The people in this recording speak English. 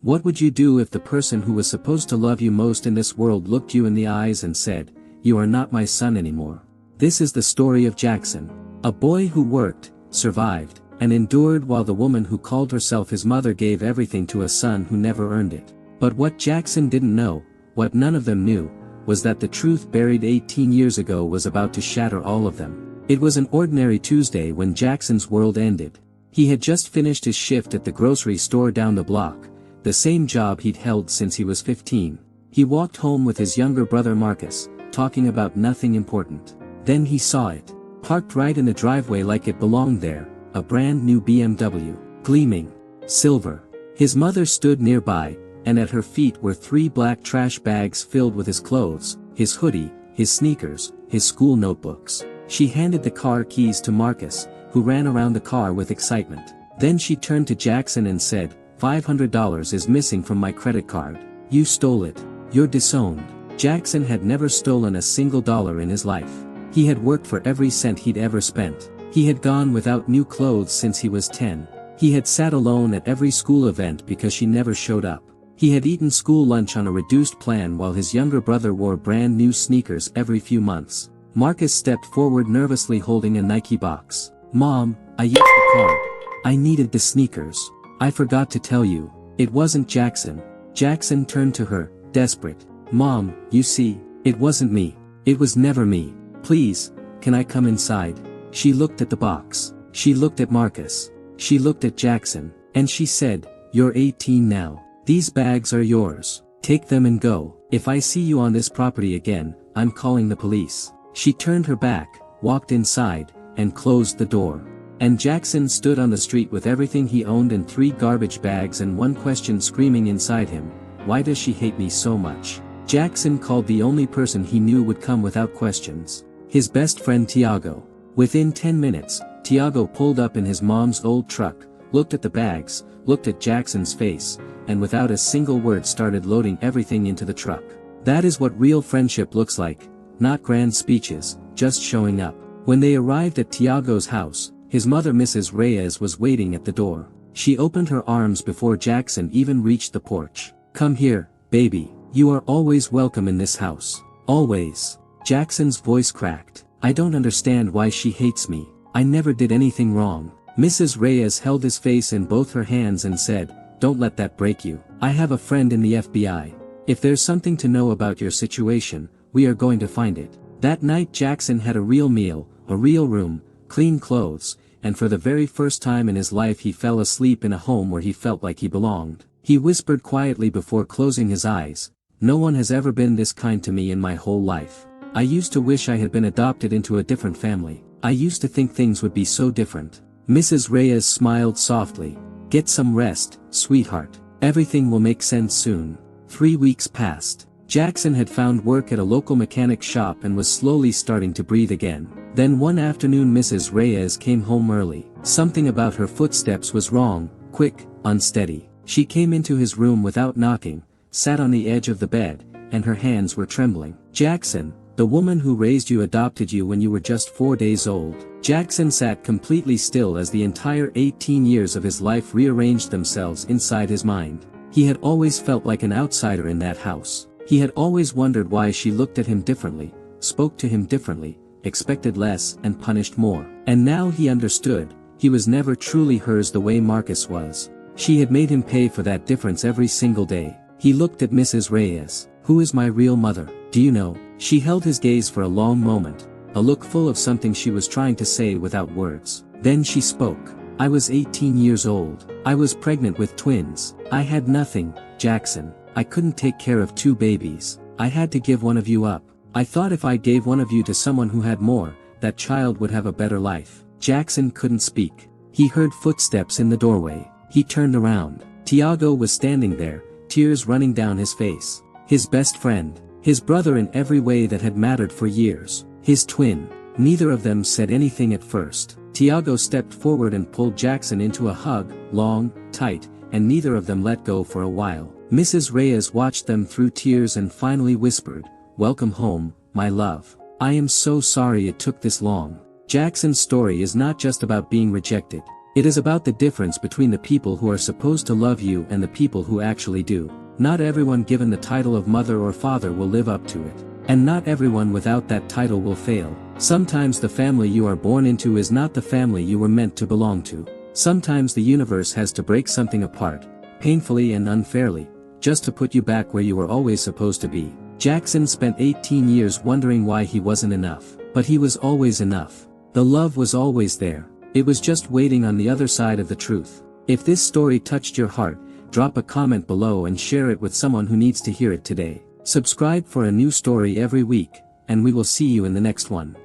What would you do if the person who was supposed to love you most in this world looked you in the eyes and said, "You are not my son anymore"? This is the story of Jackson. A boy who worked, survived, and endured while the woman who called herself his mother gave everything to a son who never earned it. But what Jackson didn't know, what none of them knew, was that the truth buried 18 years ago was about to shatter all of them. It was an ordinary Tuesday when Jackson's world ended. He had just finished his shift at the grocery store down the block, the same job he'd held since he was 15. He walked home with his younger brother Marcus, talking about nothing important. Then he saw it, parked right in the driveway like it belonged there, a brand new BMW, gleaming silver. His mother stood nearby, and at her feet were 3 black trash bags filled with his clothes, his hoodie, his sneakers, his school notebooks. She handed the car keys to Marcus, who ran around the car with excitement. Then she turned to Jackson and said, "$500 is missing from my credit card. You stole it. You're disowned." Jackson had never stolen a single dollar in his life. He had worked for every cent he'd ever spent. He had gone without new clothes since he was 10. He had sat alone at every school event because she never showed up. He had eaten school lunch on a reduced plan while his younger brother wore brand new sneakers every few months. Marcus stepped forward nervously holding a Nike box. "Mom, I used the card. I needed the sneakers. I forgot to tell you." It wasn't Jackson. Jackson turned to her, desperate. "Mom, you see, it wasn't me. It was never me. Please, can I come inside?" She looked at the box. She looked at Marcus. She looked at Jackson. And she said, "You're 18 now. These bags are yours. Take them and go. If I see you on this property again, I'm calling the police." She turned her back, walked inside, and closed the door. And Jackson stood on the street with everything he owned in 3 garbage bags and one question screaming inside him, "Why does she hate me so much?" Jackson called the only person he knew would come without questions. His best friend Tiago. Within 10 minutes, Tiago pulled up in his mom's old truck, looked at the bags, looked at Jackson's face, and without a single word started loading everything into the truck. That is what real friendship looks like. Not grand speeches, just showing up. When they arrived at Tiago's house, his mother Mrs. Reyes was waiting at the door. She opened her arms before Jackson even reached the porch. "Come here, baby. You are always welcome in this house. Always." Jackson's voice cracked. "I don't understand why she hates me. I never did anything wrong." Mrs. Reyes held his face in both her hands and said, "Don't let that break you. I have a friend in the FBI. If there's something to know about your situation, we are going to find it." That night Jackson had a real meal, a real room, clean clothes, and for the very first time in his life he fell asleep in a home where he felt like he belonged. He whispered quietly before closing his eyes, "No one has ever been this kind to me in my whole life. I used to wish I had been adopted into a different family. I used to think things would be so different." Mrs. Reyes smiled softly. "Get some rest, sweetheart. Everything will make sense soon." 3 weeks passed. Jackson had found work at a local mechanic shop and was slowly starting to breathe again. Then one afternoon Mrs. Reyes came home early. Something about her footsteps was wrong, quick, unsteady. She came into his room without knocking, sat on the edge of the bed, and her hands were trembling. "Jackson, the woman who raised you adopted you when you were just 4 days old." Jackson sat completely still as the entire 18 years of his life rearranged themselves inside his mind. He had always felt like an outsider in that house. He had always wondered why she looked at him differently, spoke to him differently, expected less and punished more. And now he understood, he was never truly hers the way Marcus was. She had made him pay for that difference every single day. He looked at Mrs. Reyes. "Who is my real mother? Do you know?" She held his gaze for a long moment, a look full of something she was trying to say without words. Then she spoke. "I was 18 years old. I was pregnant with twins. I had nothing, Jackson. I couldn't take care of 2 babies. I had to give one of you up. I thought if I gave one of you to someone who had more, that child would have a better life." Jackson couldn't speak. He heard footsteps in the doorway. He turned around. Tiago was standing there, tears running down his face. His best friend. His brother in every way that had mattered for years. His twin. Neither of them said anything at first. Tiago stepped forward and pulled Jackson into a hug, long, tight, and neither of them let go for a while. Mrs. Reyes watched them through tears and finally whispered, "Welcome home, my love. I am so sorry it took this long." Jackson's story is not just about being rejected. It is about the difference between the people who are supposed to love you and the people who actually do. Not everyone given the title of mother or father will live up to it. And not everyone without that title will fail. Sometimes the family you are born into is not the family you were meant to belong to. Sometimes the universe has to break something apart, painfully and unfairly, just to put you back where you were always supposed to be. Jackson spent 18 years wondering why he wasn't enough. But he was always enough. The love was always there. It was just waiting on the other side of the truth. If this story touched your heart, drop a comment below and share it with someone who needs to hear it today. Subscribe for a new story every week, and we will see you in the next one.